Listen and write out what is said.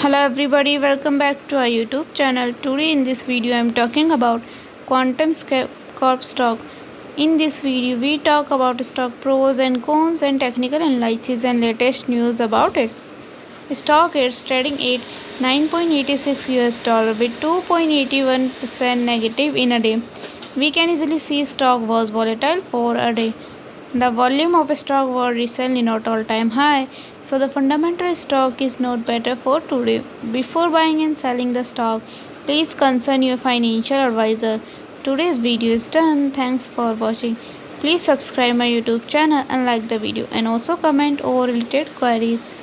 Hello everybody, welcome back to our YouTube channel. Today in this video I am talking about QuantumScape Corp stock. In this video we talk about stock pros and cons and technical analysis and latest news about it. Stock is trading at 9.86 US dollar with 2.81% negative in a day. We can easily see stock was volatile for a day. The volume of stock was recently not all-time high, so the fundamental stock is not better for today. Before buying and selling the stock, please consult your financial advisor. Today's video is done. Thanks for watching. Please subscribe my YouTube channel and like the video and also comment over related queries.